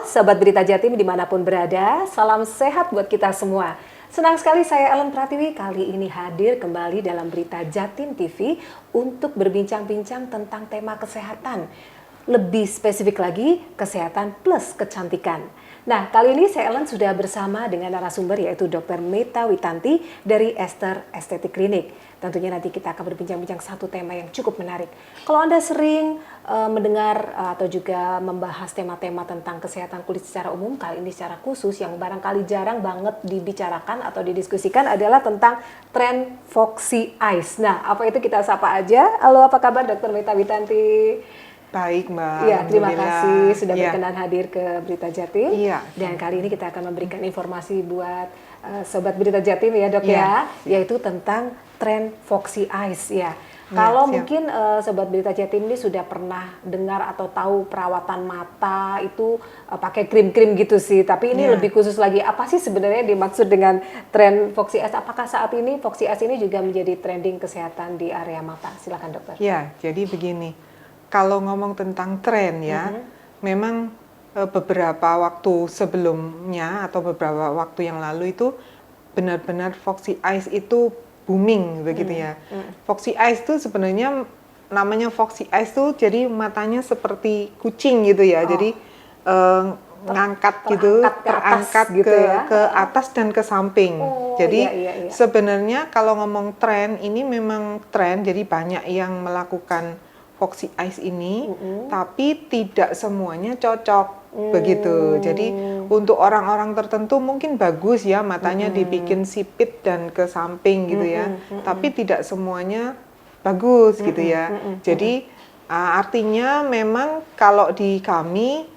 Sobat Berita Jatim dimanapun berada, salam sehat buat kita semua. Senang sekali saya Ellen Pratiwi kali ini hadir kembali dalam Berita Jatim TV untuk berbincang-bincang tentang tema kesehatan. Lebih spesifik lagi, kesehatan plus kecantikan. Nah, kali ini saya Ellen sudah bersama dengan narasumber yaitu Dr. Meta Witanti dari Ester Estetik Klinik. Tentunya nanti kita akan berbincang-bincang satu tema yang cukup menarik. Kalau Anda sering mendengar atau juga membahas tema-tema tentang kesehatan kulit secara umum, kali ini secara khusus yang barangkali jarang banget dibicarakan atau didiskusikan adalah tentang tren Foxy Eyes. Nah, apa itu kita sapa aja. Halo, apa kabar Dr. Meta Witanti? Baik, Mbak. Ya, terima kasih sudah berkenan hadir ke Berita Jatim. Iya. Dan kali ini kita akan memberikan informasi buat Sobat Berita Jatim ya, Dok ya, yaitu tentang tren Foxy Eyes ya. Kalau mungkin Sobat Berita Jatim ini sudah pernah dengar atau tahu perawatan mata itu pakai krim-krim gitu sih, tapi ini lebih khusus lagi. Apa sih sebenarnya dimaksud dengan tren Foxy Eyes? Apakah saat ini Foxy Eyes ini juga menjadi trending kesehatan di area mata? Silakan, Dokter. Ya, jadi begini. Kalau ngomong tentang tren ya, memang beberapa waktu sebelumnya atau beberapa waktu yang lalu itu benar-benar Foxy Eyes itu booming begitu ya. Foxy Eyes itu sebenarnya namanya Foxy Eyes tuh jadi matanya seperti kucing gitu ya. Jadi ngangkat gitu, terangkat gitu ya. ke atas dan ke samping. Jadi sebenarnya kalau ngomong tren ini memang tren, jadi banyak yang melakukan Foxy Eyes ini, tapi tidak semuanya cocok begitu. Jadi untuk orang-orang tertentu mungkin bagus ya matanya dibikin sipit dan ke samping gitu ya, tapi tidak semuanya bagus gitu ya. Jadi artinya memang kalau di kami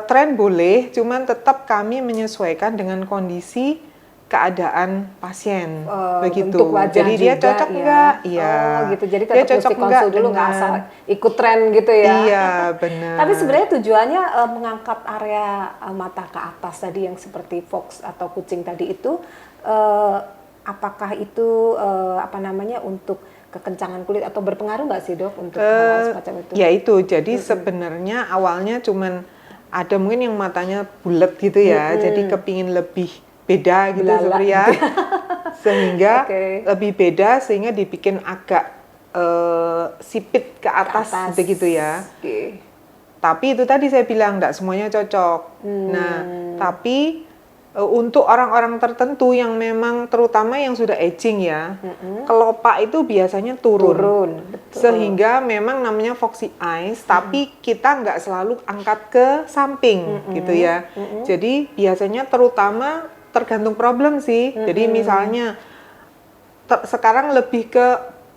tren boleh, cuman tetap kami menyesuaikan dengan kondisi keadaan pasien begitu. Jadi dia cocok enggak? Iya. Oh gitu. Jadi tetap mesti konsul dulu, nggak asal ikut tren gitu ya. Iya, benar. Tapi sebenarnya tujuannya mengangkat area mata ke atas tadi yang seperti fox atau kucing tadi itu apakah itu untuk kekencangan kulit atau berpengaruh nggak sih, Dok, untuk hal semacam itu? Ya itu. Jadi sebenarnya awalnya cuman ada mungkin yang matanya bulat gitu ya. Jadi kepingin lebih beda gitu ya, sehingga lebih beda sehingga dibikin agak sipit ke atas begitu ya. Tapi itu tadi saya bilang enggak semuanya cocok. Nah, tapi untuk orang-orang tertentu yang memang terutama yang sudah aging ya, kelopak itu biasanya turun. Sehingga memang namanya Foxy Eyes, tapi kita nggak selalu angkat ke samping gitu ya. Jadi biasanya terutama tergantung problem sih. Jadi misalnya sekarang lebih ke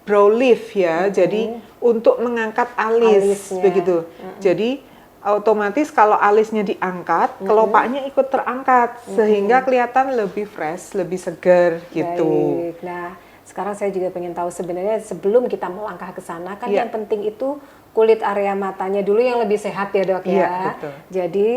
brow lift ya. Jadi untuk mengangkat alis begitu. Jadi otomatis kalau alisnya diangkat, kelopaknya ikut terangkat sehingga kelihatan lebih fresh, lebih segar gitu. Baik. Nah, sekarang saya juga pengen tahu sebenarnya sebelum kita melangkah ke sana kan yang penting itu kulit area matanya dulu yang lebih sehat ya, Dok ya. Betul. Jadi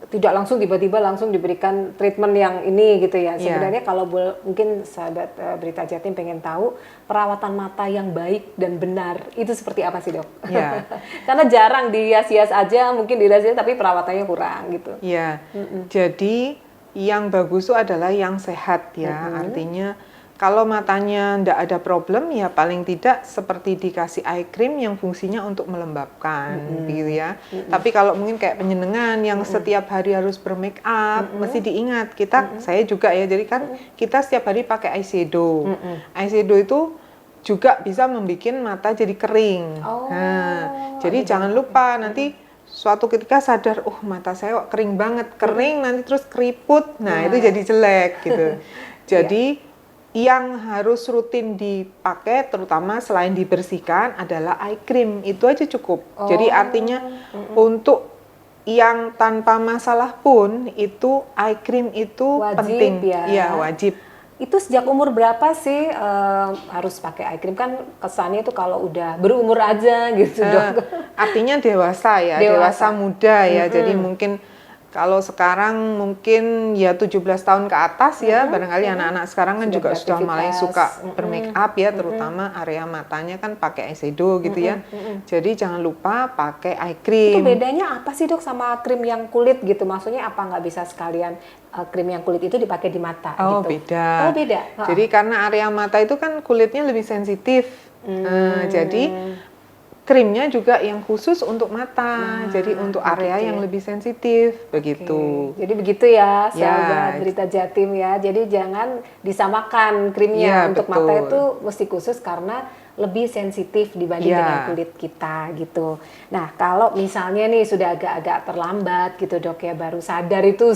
tidak langsung tiba-tiba langsung diberikan treatment yang ini gitu ya. Sebenarnya kalau mungkin sahabat Berita Jatim pengen tahu perawatan mata yang baik dan benar itu seperti apa sih, Dok? Karena jarang dihias-hias aja, mungkin dihias tapi perawatannya kurang gitu. Iya. Jadi yang bagus itu adalah yang sehat ya. Artinya kalau matanya ndak ada problem ya paling tidak seperti dikasih eye cream yang fungsinya untuk melembabkan gitu ya. Tapi kalau mungkin kayak penyenengan yang setiap hari harus bermake up, mesti diingat saya juga ya. Jadi kan kita setiap hari pakai eyeshadow. Eyeshadow itu juga bisa membuat mata jadi kering. Jadi jangan lupa nanti suatu ketika sadar, mata saya kok kering banget, nanti terus keriput. Nah, itu jadi jelek gitu. Jadi yang harus rutin dipakai terutama selain dibersihkan adalah eye cream, itu aja cukup. Jadi artinya untuk yang tanpa masalah pun itu eye cream itu wajib, penting. Ya, wajib. Itu sejak umur berapa sih harus pakai eye cream? Kan kesannya itu kalau udah berumur aja gitu, Dok. Artinya dewasa ya, dewasa muda ya. Jadi mungkin Kalau sekarang mungkin ya 17 tahun ke atas ya, barangkali anak-anak sekarang kan juga sudah mulai suka bermake up ya, terutama area matanya kan pakai eyeshadow gitu ya. Jadi jangan lupa pakai eye cream. Itu bedanya apa sih dok sama krim yang kulit gitu? Maksudnya apa nggak bisa sekalian krim yang kulit itu dipakai di mata Oh gitu? beda. Oh beda. Jadi karena area mata itu kan kulitnya lebih sensitif. Jadi krimnya juga yang khusus untuk mata, jadi untuk area yang lebih sensitif, begitu. Jadi begitu ya, sahabat Berita Jatim ya. Jadi jangan disamakan krimnya untuk mata itu mesti khusus karena lebih sensitif dibanding dengan kulit kita gitu. Nah kalau misalnya nih sudah agak-agak terlambat gitu dok ya, baru sadar itu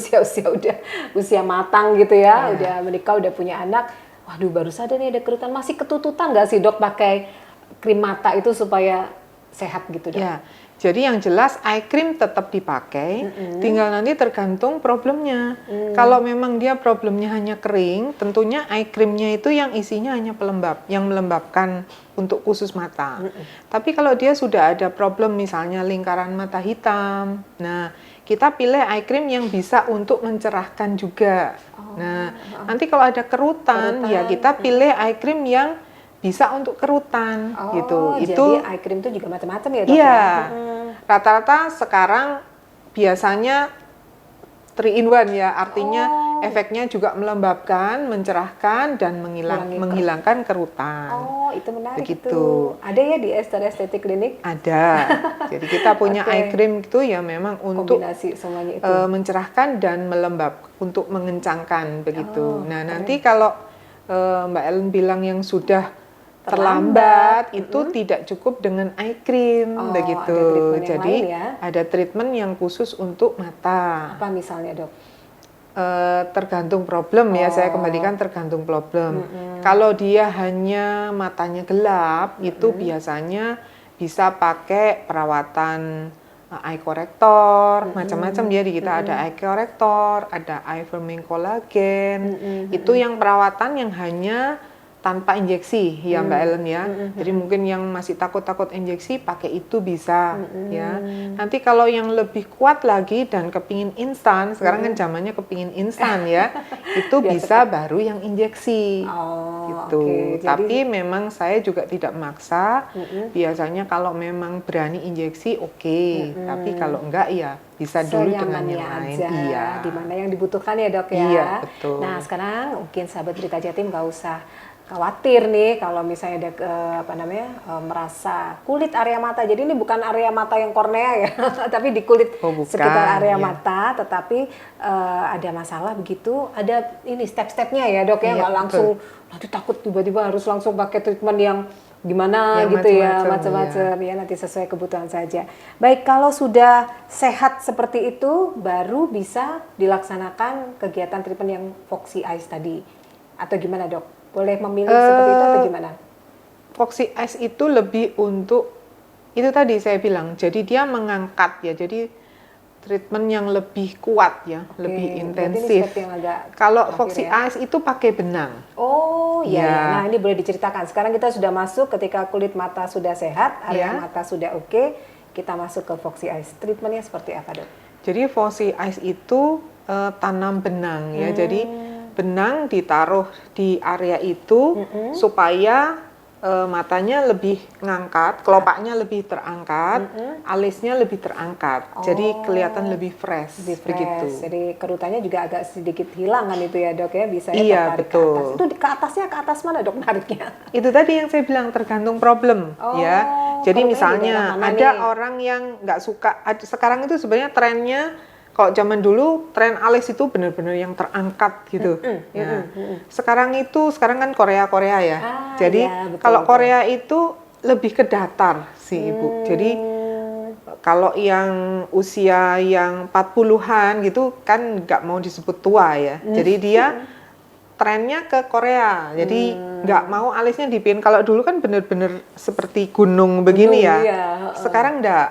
usia matang gitu ya, udah menikah, udah punya anak, waduh baru sadar nih ada kerutan, masih ketututan nggak sih dok pakai krim mata itu supaya sehat gitu dok? Ya, jadi yang jelas eye cream tetap dipakai, tinggal nanti tergantung problemnya. Kalau memang dia problemnya hanya kering, tentunya eye creamnya itu yang isinya hanya pelembab, yang melembabkan untuk khusus mata. Tapi kalau dia sudah ada problem misalnya lingkaran mata hitam, nah kita pilih eye cream yang bisa untuk mencerahkan juga. Nah, nanti kalau ada kerutan, ya kita pilih eye cream yang bisa untuk kerutan gitu. Jadi eye cream itu juga macam-macam ya dok? Iya. Rata-rata sekarang biasanya 3 in 1 ya, artinya efeknya juga melembabkan, mencerahkan dan menghilangkan kerutan. Oh, itu menarik begitu. Itu. Ada ya di Ester Estetik Klinik? Ada. Jadi kita punya eye cream itu ya memang untuk kombinasi semuanya itu. Mencerahkan dan untuk mengencangkan begitu. Nah, nanti kalau Mbak Ellen bilang yang sudah terlambat itu tidak cukup dengan eye cream begitu. Jadi ada treatment yang khusus untuk mata. Apa misalnya dok? Tergantung problem ya, saya kembalikan tergantung problem. Kalau dia hanya matanya gelap, itu biasanya bisa pakai perawatan eye corrector, macam-macam dia di kita ada eye corrector, ada eye firming collagen. Itu yang perawatan yang hanya tanpa injeksi ya Mbak Ellen ya. Jadi mungkin yang masih takut-takut injeksi pakai itu bisa ya. Nanti kalau yang lebih kuat lagi dan kepingin instan, sekarang kan zamannya kepingin instan ya, itu bisa baru yang injeksi gitu. Tapi memang saya juga tidak maksa. Biasanya kalau memang berani injeksi tapi kalau enggak ya bisa dulu dengan yang lain. Iya. Dimana yang dibutuhkan ya dok ya. Iya betul. Nah sekarang mungkin sahabat Berita Jatim nggak usah khawatir nih kalau misalnya ada merasa kulit area mata. Jadi ini bukan area mata yang kornea ya, tapi di kulit sekitar area mata. Tetapi ada masalah begitu, ada ini step-stepnya ya dok ya, nggak langsung nanti takut tiba-tiba harus langsung pakai treatment yang gimana gitu ya, macam-macam ya, nanti sesuai kebutuhan saja. Baik, kalau sudah sehat seperti itu, baru bisa dilaksanakan kegiatan treatment yang Foxy Eyes tadi, atau gimana dok? Boleh memilih seperti itu atau gimana? Foxy Eyes itu lebih untuk, itu tadi saya bilang, jadi dia mengangkat ya, jadi treatment yang lebih kuat ya, lebih intensif. Kalau Foxy Eyes itu pakai benang. Oh iya, nah ini boleh diceritakan. Sekarang kita sudah masuk ketika kulit mata sudah sehat, area mata sudah oke, kita masuk ke Foxy Eyes. Treatmentnya seperti apa dok? Jadi Foxy Eyes itu tanam benang ya, jadi benang ditaruh di area itu supaya matanya lebih ngangkat, kelopaknya lebih terangkat, alisnya lebih terangkat, jadi kelihatan lebih fresh, begitu. Jadi kerutannya juga agak sedikit hilang kan itu ya dok ya, bisa ya iya, tarik betul. ke atas. Itu ke atasnya ke atas mana dok nariknya? Itu tadi yang saya bilang tergantung problem ya. Jadi misalnya ada orang yang nggak suka, sekarang itu sebenarnya trennya. Kalau zaman dulu tren alis itu benar-benar yang terangkat gitu. Sekarang kan Korea ya. Jadi kalau Korea itu lebih ke datar sih Ibu. Jadi kalau yang usia yang 40-an gitu kan nggak mau disebut tua ya. Jadi dia trennya ke Korea, jadi nggak mau alisnya dipin. Kalau dulu kan bener-bener seperti gunung begini ya. Sekarang enggak.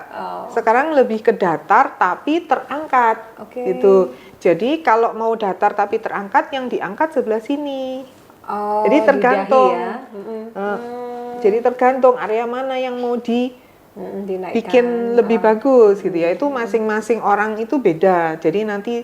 Sekarang lebih ke datar tapi terangkat, gitu. Jadi kalau mau datar tapi terangkat, yang diangkat sebelah sini. Jadi tergantung. Jadi tergantung area mana yang mau dinaikkan. bikin lebih bagus gitu ya. Itu masing-masing orang itu beda. Jadi nanti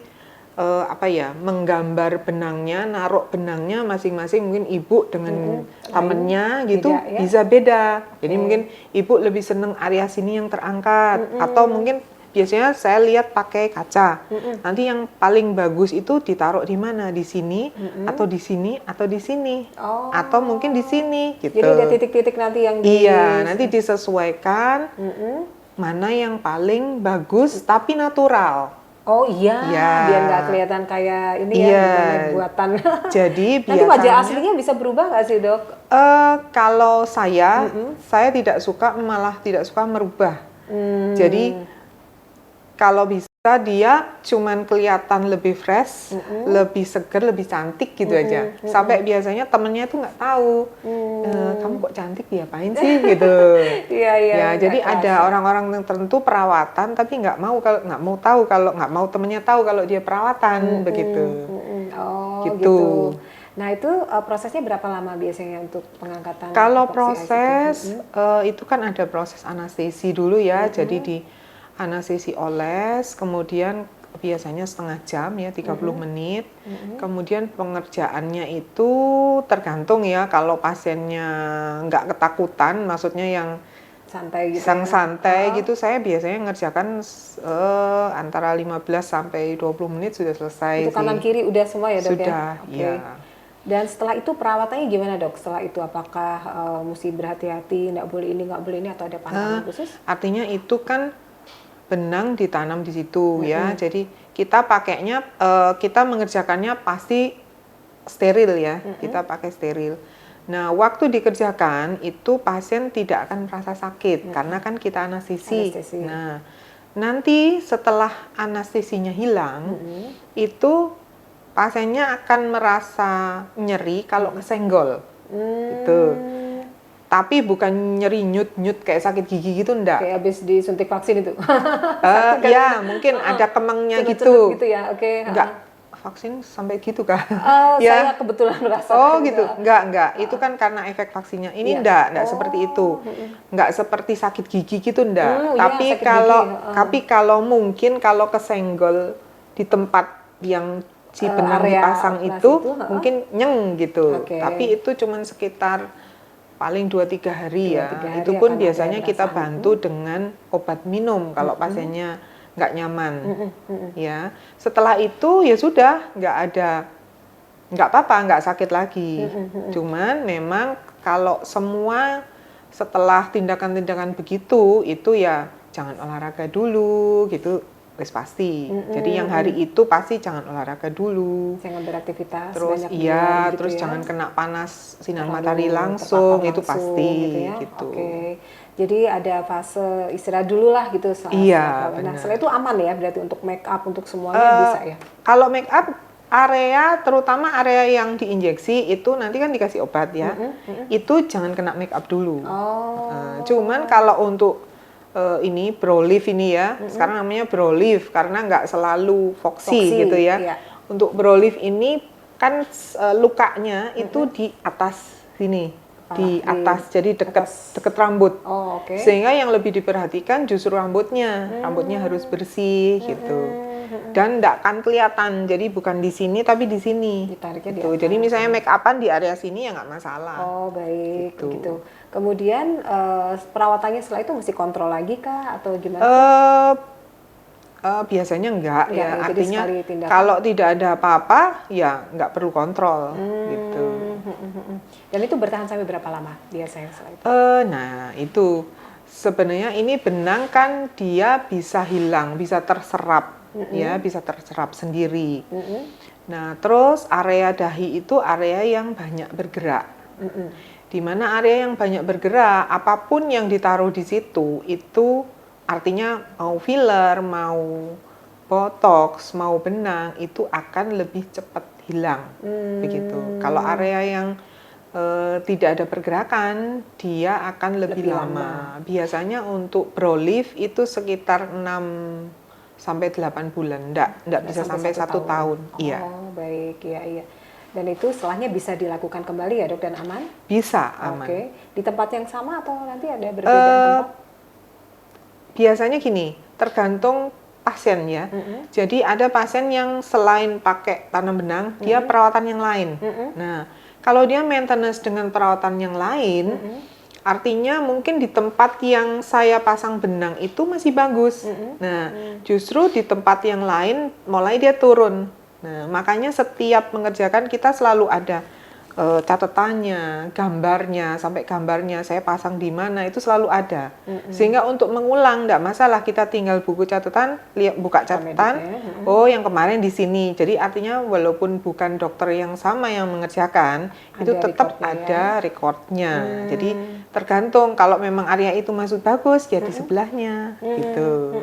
menggambar benangnya, naruh benangnya masing-masing, mungkin ibu dengan temennya gitu beda, ya? Bisa beda. Jadi mungkin ibu lebih seneng area sini yang terangkat, atau mungkin biasanya saya lihat pakai kaca. Nanti yang paling bagus itu ditaruh di mana? Di sini, atau di sini, atau di sini, atau mungkin di sini gitu. Jadi ada titik-titik nanti yang Iya, nanti disesuaikan mana yang paling bagus tapi natural. Oh iya, biar nggak kelihatan kayak ini buatan. Jadi nanti wajah aslinya bisa berubah nggak sih, Dok? Kalau saya tidak suka merubah. Jadi kalau bisa dia cuman kelihatan lebih fresh, lebih seger, lebih cantik gitu aja. Sampai biasanya temennya tuh nggak tahu, kamu kok cantik diapain sih gitu. Iya. Jadi ada orang-orang tertentu perawatan tapi nggak mau temennya tahu kalau dia perawatan begitu. Oh gitu. Nah itu prosesnya berapa lama biasanya untuk pengangkatan? Kalau proses itu kan ada proses anestesi dulu ya. Jadi di anestesi oles, kemudian biasanya setengah jam ya, 30 menit. Kemudian pengerjaannya itu tergantung ya, kalau pasiennya nggak ketakutan, maksudnya yang santai gitu, saya biasanya ngerjakan antara 15 sampai 20 menit sudah selesai. Itu kanan kiri udah semua ya, Dok? Sudah, ya. Dan setelah itu perawatannya gimana, Dok? Setelah itu apakah mesti berhati-hati, nggak boleh ini, atau ada pantangan khusus? Artinya itu kan benang ditanam di situ ya. Jadi kita pakainya, kita mengerjakannya pasti steril ya. Kita pakai steril. Nah, waktu dikerjakan itu pasien tidak akan merasa sakit karena kan kita anestesi. Nah, nanti setelah anestesinya hilang, itu pasiennya akan merasa nyeri kalau kesenggol. Gitu. Tapi bukan nyeri nyut-nyut kayak sakit gigi gitu, enggak. Kayak habis disuntik vaksin itu. Ya, mungkin ada kemangnya gitu. Gitu ya, Enggak, vaksin sampai gitu kah? Saya kebetulan merasakan. Oh gitu, enggak. Itu kan karena efek vaksinnya. Ini enggak seperti itu. Enggak seperti sakit gigi gitu, enggak. Tapi kalau mungkin kalau kesenggol di tempat yang si benang dipasang itu mungkin nyeng gitu. Tapi itu cuman sekitar paling 2-3 hari ya. Itu pun biasanya kita bantu dengan obat minum kalau pasiennya nggak nyaman. Ya. Setelah itu ya sudah, nggak apa-apa, nggak sakit lagi. Cuman memang kalau semua setelah tindakan-tindakan begitu, itu ya jangan olahraga dulu gitu. Wes pasti. Jadi yang hari itu pasti jangan olahraga dulu. Jangan beraktivitas. Terus terus jangan kena panas sinar matahari langsung, itu pasti gitu. Jadi ada fase istirahat dulu lah gitu. Nah, setelah itu aman ya berarti untuk make up untuk semuanya bisa ya. Kalau make up area, terutama area yang diinjeksi itu nanti kan dikasih obat ya. Itu jangan kena make up dulu. Cuman kalau untuk ini brow lift ini ya, sekarang namanya brow lift karena nggak selalu foxy gitu ya. Untuk brow lift ini kan lukanya itu di atas sini, di atas, jadi deket rambut. Sehingga yang lebih diperhatikan justru rambutnya harus bersih gitu. Dan nggak akan kelihatan, jadi bukan di sini tapi di sini. Ditariknya gitu. Jadi misalnya make upan di area sini ya nggak masalah. Oh baik, gitu. Kemudian perawatannya setelah itu mesti kontrol lagi kah atau gimana? Biasanya enggak ya, artinya kalau tidak ada apa-apa ya nggak perlu kontrol gitu. Dan itu bertahan sampai berapa lama biasanya setelah itu? Nah itu sebenarnya ini benang kan dia bisa hilang, bisa terserap ya, bisa terserap sendiri. Nah terus area dahi itu area yang banyak bergerak. Di mana area yang banyak bergerak, apapun yang ditaruh di situ itu artinya mau filler, mau botox, mau benang itu akan lebih cepat hilang begitu. Kalau area yang tidak ada pergerakan, dia akan lebih lama. Biasanya untuk brow lift itu sekitar 6 sampai 8 bulan, enggak bisa sampai 1 tahun. Iya. Oh, baik, iya. Dan itu setelahnya bisa dilakukan kembali ya, Dok, dan aman? Bisa, aman. Di tempat yang sama atau nanti ada berbeda tempat? biasanya gini, tergantung pasien ya. Jadi ada pasien yang selain pakai tanam benang, dia perawatan yang lain. Nah, kalau dia maintenance dengan perawatan yang lain, artinya mungkin di tempat yang saya pasang benang itu masih bagus. Nah, justru di tempat yang lain mulai dia turun. Nah, makanya setiap mengerjakan kita selalu ada catatannya, gambarnya, sampai gambarnya saya pasang di mana itu selalu ada. Sehingga untuk mengulang enggak masalah, kita tinggal buku catatan, buka catatan, oh yang kemarin di sini. Jadi artinya walaupun bukan dokter yang sama yang mengerjakan, itu tetap ada recordnya. Jadi tergantung, kalau memang area itu masuk bagus, ya di sebelahnya gitu.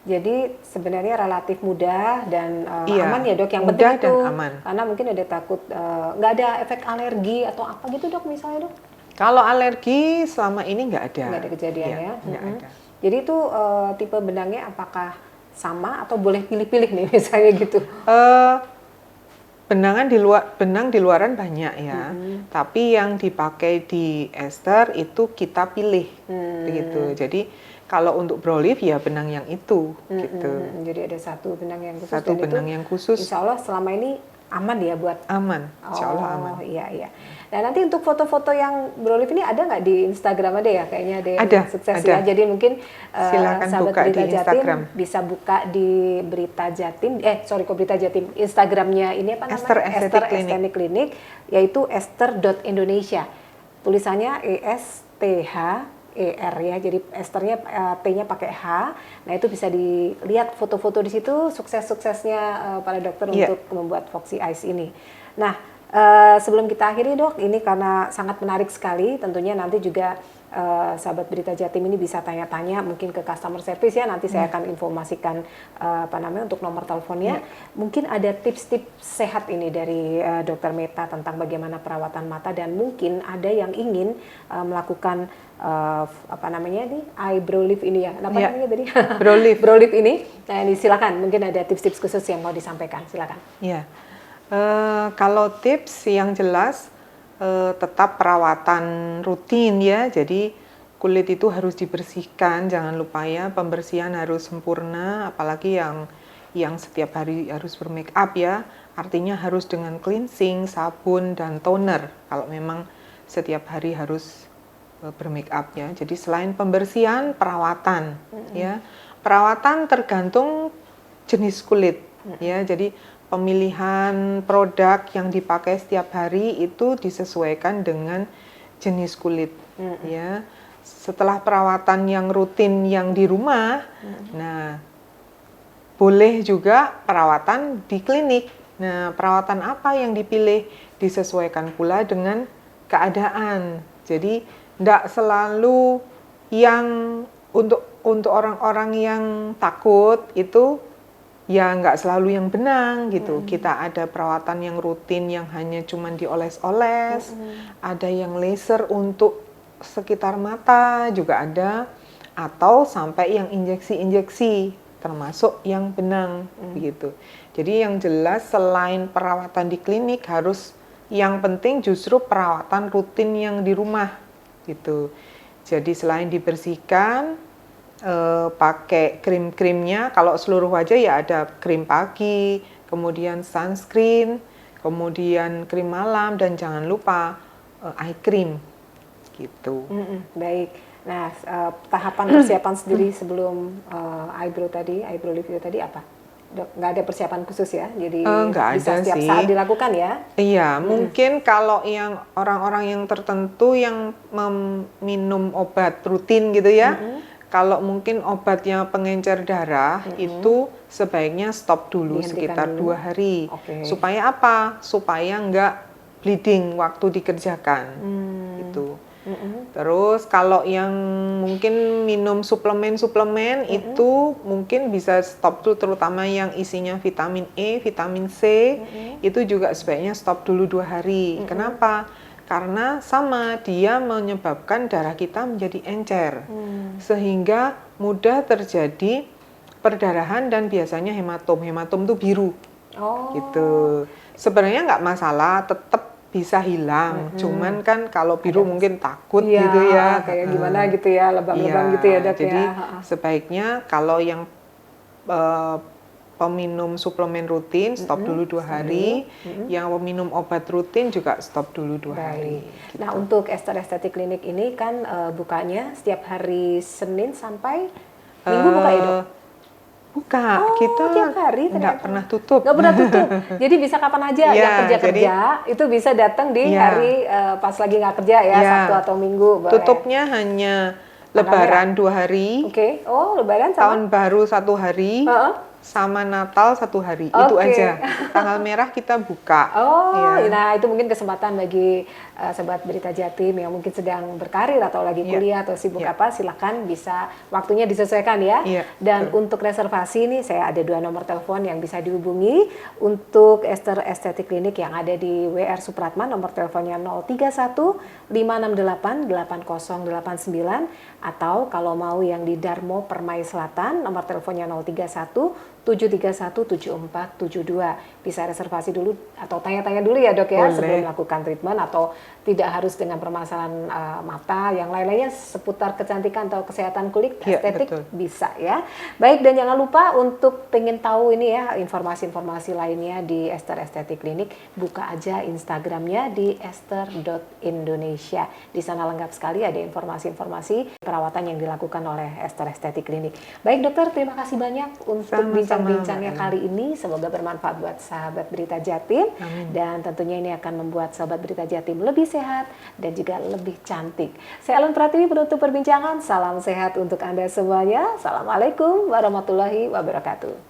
Jadi sebenarnya relatif mudah dan aman ya dok, yang mudah penting itu dan aman. Karena mungkin ada takut nggak ada efek alergi atau apa gitu dok misalnya dok? Kalau alergi selama ini nggak ada. Nggak ada kejadian ya? Nggak ada. Jadi itu tipe benangnya apakah sama atau boleh pilih-pilih nih misalnya gitu? Benang di luaran banyak ya, tapi yang dipakai di ester itu kita pilih begitu. Jadi kalau untuk brolif ya benang yang itu gitu. Jadi ada satu benang yang khusus. Satu benang yang khusus. Insya Allah selama ini aman ya buat. Aman, insya Allah aman. Oh iya. Nah nanti untuk foto-foto yang brolif ini ada nggak di Instagram ada ya? Kayaknya ada yang sukses ada. ya. Jadi mungkin silakan sahabat buka Berita di Instagram. Jatim bisa buka di Berita Jatim. Kok Berita Jatim, Instagramnya ini apa namanya? Esther Estetik Klinik, yaitu ester.indonesia. Tulisannya ESTH. ya, jadi esternya T-nya pakai H. Nah itu bisa dilihat foto-foto di situ sukses-suksesnya para dokter untuk membuat Foxy Eyes ini. Nah sebelum kita akhiri dok, ini karena sangat menarik sekali, tentunya nanti juga sahabat Berita Jatim ini bisa tanya-tanya mungkin ke customer service ya, nanti saya akan informasikan untuk nomor teleponnya. Mungkin ada tips-tips sehat ini dari Dokter Meta tentang bagaimana perawatan mata, dan mungkin ada yang ingin melakukan eyebrow lift ini ya, namanya tadi? Brow lift ini. Nah ini silakan, mungkin ada tips-tips khusus yang mau disampaikan, silakan. Iya. Kalau tips yang jelas tetap perawatan rutin ya, jadi kulit itu harus dibersihkan, jangan lupa ya, pembersihan harus sempurna, apalagi yang setiap hari harus bermake up ya, artinya harus dengan cleansing, sabun dan toner kalau memang setiap hari harus bermake up ya. Jadi selain pembersihan, perawatan ya, perawatan tergantung jenis kulit ya, jadi pemilihan produk yang dipakai setiap hari itu disesuaikan dengan jenis kulit ya. Setelah perawatan yang rutin yang di rumah, nah boleh juga perawatan di klinik. Nah perawatan apa yang dipilih disesuaikan pula dengan keadaan. Jadi tidak selalu yang untuk orang-orang yang takut itu ya nggak selalu yang benang gitu. Kita ada perawatan yang rutin yang hanya cuman dioles-oles, ada yang laser untuk sekitar mata juga ada, atau sampai yang injeksi-injeksi termasuk yang benang begitu. Jadi yang jelas selain perawatan di klinik, harus yang penting justru perawatan rutin yang di rumah gitu. Jadi selain dibersihkan, pakai krim-krimnya, kalau seluruh wajah ya ada krim pagi, kemudian sunscreen, kemudian krim malam, dan jangan lupa eye cream gitu. Baik. Nah tahapan persiapan sendiri sebelum eyebrow lift itu tadi apa? Dok, nggak ada persiapan khusus ya, jadi bisa setiap saat dilakukan ya? Iya, mungkin kalau yang orang-orang yang tertentu yang minum obat rutin gitu ya, kalau mungkin obatnya pengencer darah itu sebaiknya stop dulu sekitar 2 hari. Supaya apa? Supaya nggak bleeding waktu dikerjakan. Gitu. Terus kalau yang mungkin minum suplemen itu mungkin bisa stop dulu, terutama yang isinya vitamin E, vitamin C, itu juga sebaiknya stop dulu 2 hari. Kenapa? Karena sama, dia menyebabkan darah kita menjadi encer, sehingga mudah terjadi perdarahan dan biasanya hematom. Hematom itu biru, gitu. Sebenarnya nggak masalah, tetap bisa hilang. Cuman kan kalau biru mungkin takut gitu ya. Kayak gimana gitu ya, lebam-lebam gitu ya, Dok. Jadi ya. sebaiknya kalau yang peminum suplemen rutin stop dulu 2 hari, yang peminum obat rutin juga stop dulu 2 hari. Gitu. Nah, untuk Ester Estetik Klinik ini kan bukanya setiap hari Senin sampai Minggu buka ya, Dok? Buka, kita tiap hari nggak pernah tutup. Nggak pernah tutup. Jadi bisa kapan aja yang kerja itu bisa datang di hari pas lagi nggak kerja ya, Sabtu atau Minggu. Boleh. Tutupnya hanya Lebaran 2 hari. Oke. Oh, Lebaran sama? Tahun baru 1 hari. Sama Natal 1 hari, itu aja. Tanggal merah kita buka. Nah itu mungkin kesempatan bagi sobat Berita Jatim yang mungkin sedang berkarir atau lagi kuliah atau sibuk apa, silakan bisa waktunya disesuaikan ya. Dan untuk reservasi nih saya ada 2 nomor telepon yang bisa dihubungi untuk Ester Estetik Klinik yang ada di WR Supratman, nomor teleponnya 031 568 8089 atau kalau mau yang di Darmo Permai Selatan nomor teleponnya 031 731 7472. Bisa reservasi dulu atau tanya-tanya dulu ya, Dok ya. Boleh. Sebelum melakukan treatment atau tidak harus dengan permasalahan mata, yang lain-lainnya seputar kecantikan atau kesehatan kulit, estetik bisa ya. Baik, dan jangan lupa untuk pengen tahu ini ya informasi-informasi lainnya di Ester Estetik Klinik, buka aja Instagramnya di ester.indonesia. Di sana lengkap sekali ada informasi-informasi perawatan yang dilakukan oleh Ester Estetik Klinik. Baik, Dokter, terima kasih banyak untuk bincang-bincangnya kali ini. Semoga bermanfaat buat sahabat Berita Jatim. Amin. Dan tentunya ini akan membuat sahabat Berita Jatim lebih sehat dan juga lebih cantik. Saya Ellen Pratiwi penutup perbincangan. Salam sehat untuk Anda semuanya. Assalamualaikum warahmatullahi wabarakatuh.